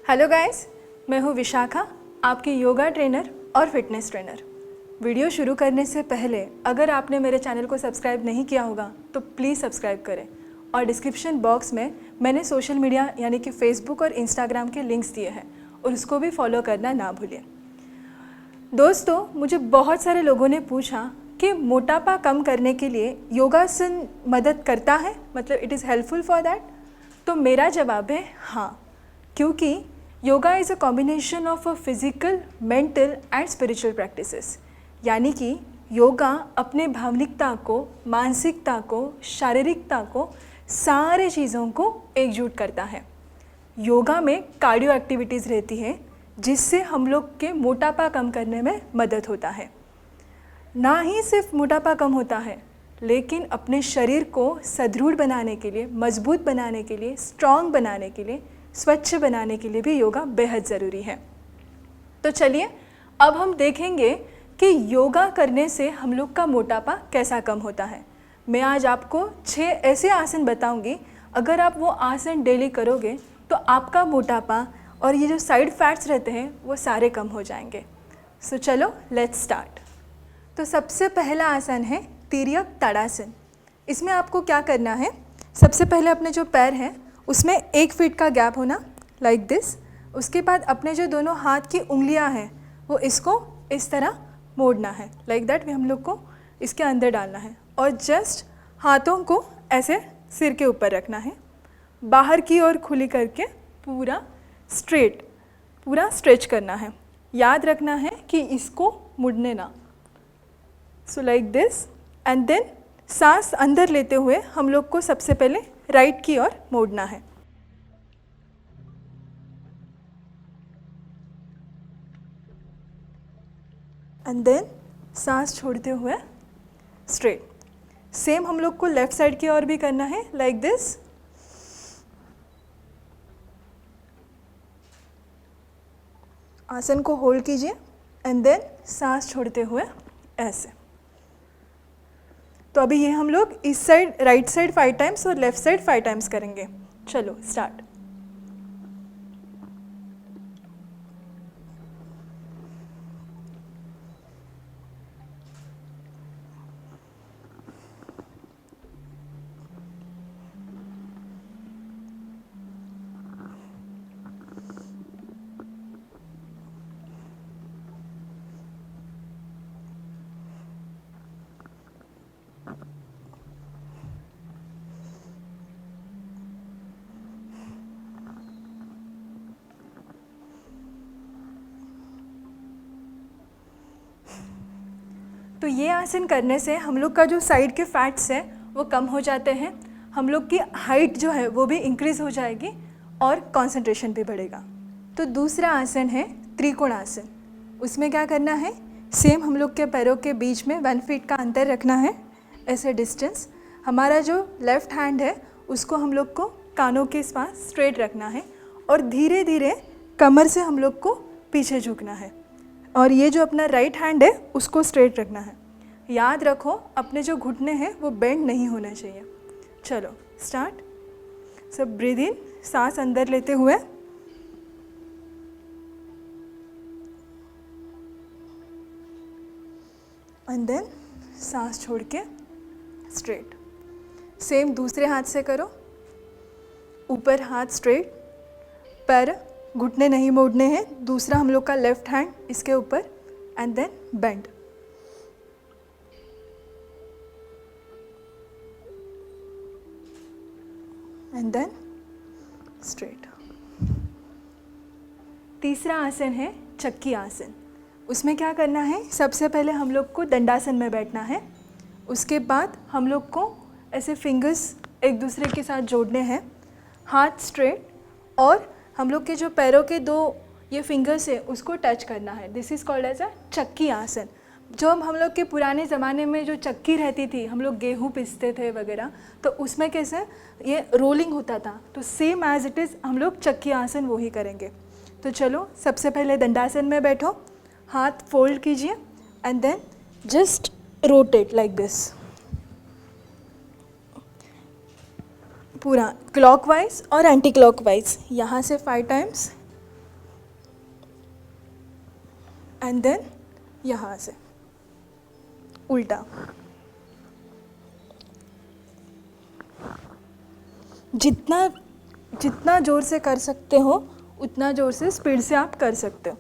Hello guys, मैं हूँ विशाखा, आपकी योगा ट्रेनर और फिटनेस ट्रेनर। वीडियो शुरू करने से पहले अगर आपने मेरे चैनल को सब्सक्राइब नहीं किया होगा तो प्लीज़ सब्सक्राइब करें और डिस्क्रिप्शन बॉक्स में मैंने सोशल मीडिया यानी कि फेसबुक और इंस्टाग्राम के लिंक्स दिए हैं और उसको भी फॉलो करना ना भूलें। दोस्तों, मुझे बहुत सारे लोगों ने पूछा कि मोटापा कम करने के लिए योगासन मदद करता है, मतलब it is helpful for that. तो मेरा जवाब है हाँ, क्योंकि yoga is a combination of a physical, mental and spiritual practices. यानी कि योगा अपने भावनिकता को, मानसिकता को, शारीरिकता को, सारे चीज़ों को एकजुट करता है। योगा में कार्डियो एक्टिविटीज़ रहती है जिससे हम लोग के मोटापा कम करने में मदद होता है। ना ही सिर्फ मोटापा कम होता है, लेकिन अपने शरीर को सुदृढ़ बनाने के लिए, मजबूत बनाने के लिए, स्ट्रॉन्ग बनाने के लिए, स्वच्छ बनाने के लिए भी योगा बेहद ज़रूरी है। तो चलिए अब हम देखेंगे कि योगा करने से हम लोग का मोटापा कैसा कम होता है। मैं आज आपको 6 ऐसे आसन बताऊंगी, अगर आप वो आसन डेली करोगे तो आपका मोटापा और ये जो साइड फैट्स रहते हैं वो सारे कम हो जाएंगे। सो चलो लेट्स स्टार्ट। तो सबसे पहला आसन है तिर्यक ताड़ासन। इसमें आपको क्या करना है, सबसे पहले अपने जो पैर हैं उसमें 1 फीट का गैप होना, लाइक दिस। उसके बाद अपने जो दोनों हाथ की उंगलियां हैं वो इसको इस तरह मोड़ना है, लाइक दैट। हम लोग को इसके अंदर डालना है और जस्ट हाथों को ऐसे सिर के ऊपर रखना है, बाहर की ओर खुली करके पूरा स्ट्रेट, पूरा स्ट्रेच करना है। याद रखना है कि इसको मुड़ने ना। So like this and then सांस अंदर लेते हुए हम लोग को सबसे पहले राइट की ओर मोड़ना है। एंड देन सांस छोड़ते हुए स्ट्रेट। सेम हम लोग को लेफ्ट साइड की ओर भी करना है, लाइक दिस। आसन को होल्ड कीजिए एंड देन सांस छोड़ते हुए ऐसे। तो अभी ये हम लोग इस साइड, राइट साइड 5 टाइम्स और लेफ्ट साइड 5 टाइम्स करेंगे। चलो स्टार्ट। तो ये आसन करने से हम लोग का जो साइड के फैट्स हैं वो कम हो जाते हैं, हम लोग की हाइट जो है वो भी इंक्रीज़ हो जाएगी और कंसंट्रेशन भी बढ़ेगा। तो दूसरा आसन है त्रिकोण आसन। उसमें क्या करना है, सेम हम लोग के पैरों के बीच में 1 फीट का अंतर रखना है, ऐसे डिस्टेंस। हमारा जो लेफ़्ट हैंड है उसको हम लोग को कानों के पास स्ट्रेट रखना है और धीरे धीरे कमर से हम लोग को पीछे झुकना है और ये जो अपना राइट हैंड है उसको स्ट्रेट रखना है। याद रखो अपने जो घुटने हैं वो बेंड नहीं होना चाहिए। चलो स्टार्ट। सब ब्रीद इन, सांस अंदर लेते हुए एंड देन सांस छोड़ के स्ट्रेट। सेम दूसरे हाथ से करो, ऊपर हाथ स्ट्रेट, पैर घुटने नहीं मोड़ने हैं। दूसरा हम लोग का लेफ्ट हैंड इसके ऊपर and then bend. And then straight. तीसरा आसन है चक्की आसन। उसमें क्या करना है, सबसे पहले हम लोग को दंडासन में बैठना है। उसके बाद हम लोग को ऐसे फिंगर्स एक दूसरे के साथ जोड़ने हैं, हाथ स्ट्रेट, और हम लोग के जो पैरों के 2 ये फिंगर्स है उसको टच करना है। This is called as a चक्की आसन। जो हम लोग के पुराने ज़माने में जो चक्की रहती थी, हम लोग गेहूँ पीसते थे वगैरह, तो उसमें कैसे ये रोलिंग होता था। तो सेम एज इट इज़ हम लोग चक्की आसन वो ही करेंगे। तो चलो सबसे पहले दंडासन में बैठो, हाथ फोल्ड कीजिए and then just rotate like this, पूरा क्लॉकवाइज और एंटी क्लॉकवाइज। यहाँ से 5 टाइम्स एंड देन यहाँ से उल्टा। जितना ज़ोर से कर सकते हो उतना ज़ोर से स्पीड से आप कर सकते हो।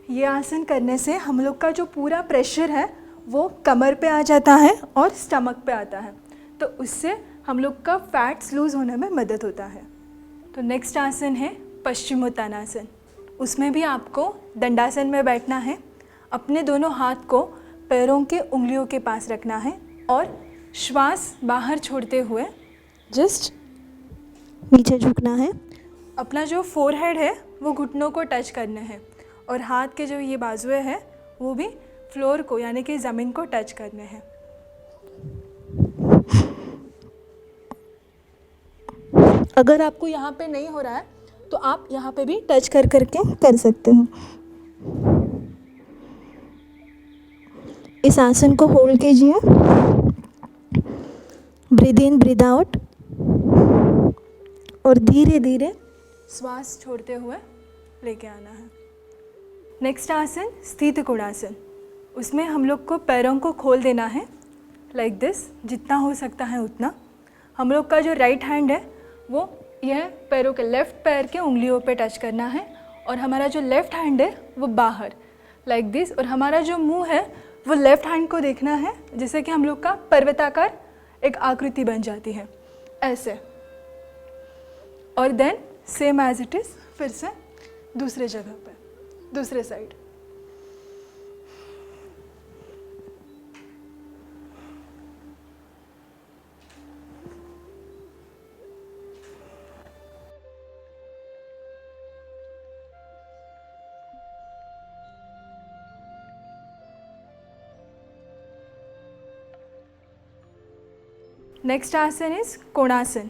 ये आसन करने से हम लोग का जो पूरा प्रेशर है वो कमर पे आ जाता है और स्टमक पे आता है, तो उससे हम लोग का फैट्स लूज़ होने में मदद होता है। तो नेक्स्ट आसन है पश्चिमोत्तानासन। उसमें भी आपको दंडासन में बैठना है। अपने दोनों हाथ को पैरों के उंगलियों के पास रखना है और श्वास बाहर छोड़ते हुए जस्ट नीचे झुकना है। अपना जो फोरहेड है वो घुटनों को टच करना है और हाथ के जो ये बाजुएं हैं वो भी फ्लोर को यानी कि ज़मीन को टच करने हैं। अगर आपको यहाँ पे नहीं हो रहा है तो आप यहाँ पे भी टच करके कर सकते हो। इस आसन को होल्ड कीजिए, ब्रीद इन ब्रीद आउट, और धीरे धीरे श्वास छोड़ते हुए लेके आना है। नेक्स्ट आसन स्थित कोणासन। उसमें हम लोग को पैरों को खोल देना है लाइक दिस, जितना हो सकता है उतना। हम लोग का जो राइट हैंड है वो यह पैरों के लेफ़्ट पैर के उंगलियों पे टच करना है और हमारा जो लेफ़्ट हैंड है वो बाहर लाइक दिस, और हमारा जो मुंह है वो लेफ़्ट हैंड को देखना है, जिससे कि हम लोग का पर्वताकार एक आकृति बन जाती है ऐसे। और then same as it is फिर से दूसरे जगह पर, दूसरे साइड। नेक्स्ट आसन इज कोणासन।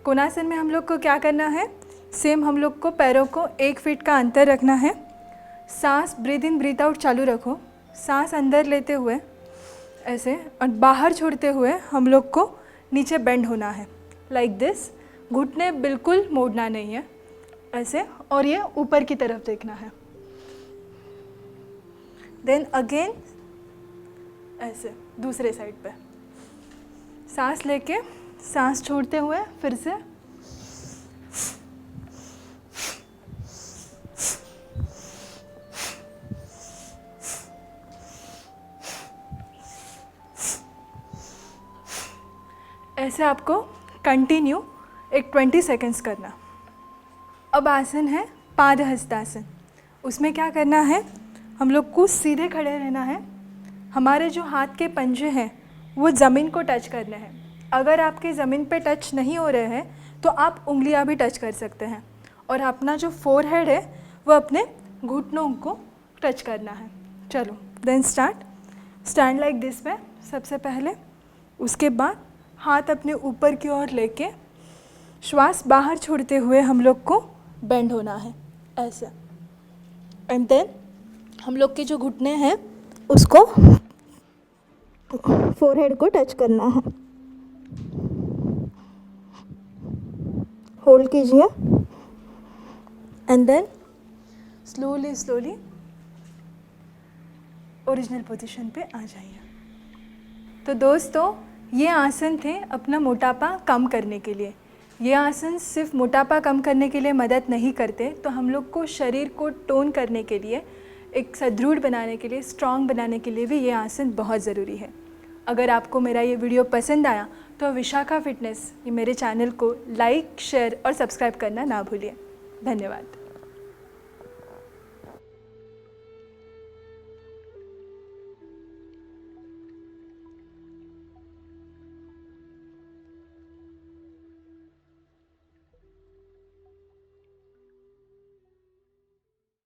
कोणासन में हम लोग को क्या करना है, सेम हम लोग को पैरों को 1 फीट का अंतर रखना है। सांस ब्रीद इन ब्रीद आउट चालू रखो, सांस अंदर लेते हुए ऐसे और बाहर छोड़ते हुए हम लोग को नीचे बेंड होना है लाइक दिस। घुटने बिल्कुल मोड़ना नहीं है ऐसे, और ये ऊपर की तरफ देखना है। देन अगेन ऐसे दूसरे साइड पे सांस लेके सांस छोड़ते हुए फिर से ऐसे आपको कंटिन्यू एक 20 सेकेंड्स करना। अब आसन है पादहस्तासन। उसमें क्या करना है, हम लोग को सीधे खड़े रहना है। हमारे जो हाथ के पंजे हैं वो ज़मीन को टच करने हैं। अगर आपके ज़मीन पे टच नहीं हो रहे हैं तो आप उंगलियां भी टच कर सकते हैं, और अपना जो फोरहेड है वो अपने घुटनों को टच करना है। चलो देन स्टैंड लाइक दिस पे सबसे पहले। उसके बाद हाथ अपने ऊपर की ओर लेके श्वास बाहर छोड़ते हुए हम लोग को बेंड होना है ऐसे। एंड देन हम लोग के जो घुटने हैं उसको फोरहेड को टच करना है। होल्ड कीजिए and then slowly original position पे आ जाइए। तो दोस्तों, ये आसन थे अपना मोटापा कम करने के लिए। ये आसन सिर्फ मोटापा कम करने के लिए मदद नहीं करते, तो हम लोग को शरीर को टोन करने के लिए, एक सुदृढ़ बनाने के लिए, स्ट्रॉन्ग बनाने के लिए भी ये आसन बहुत ज़रूरी है। अगर आपको मेरा ये वीडियो पसंद आया तो विशाखा फिटनेस ये मेरे चैनल को लाइक, शेयर और सब्सक्राइब करना ना भूलिए। धन्यवाद।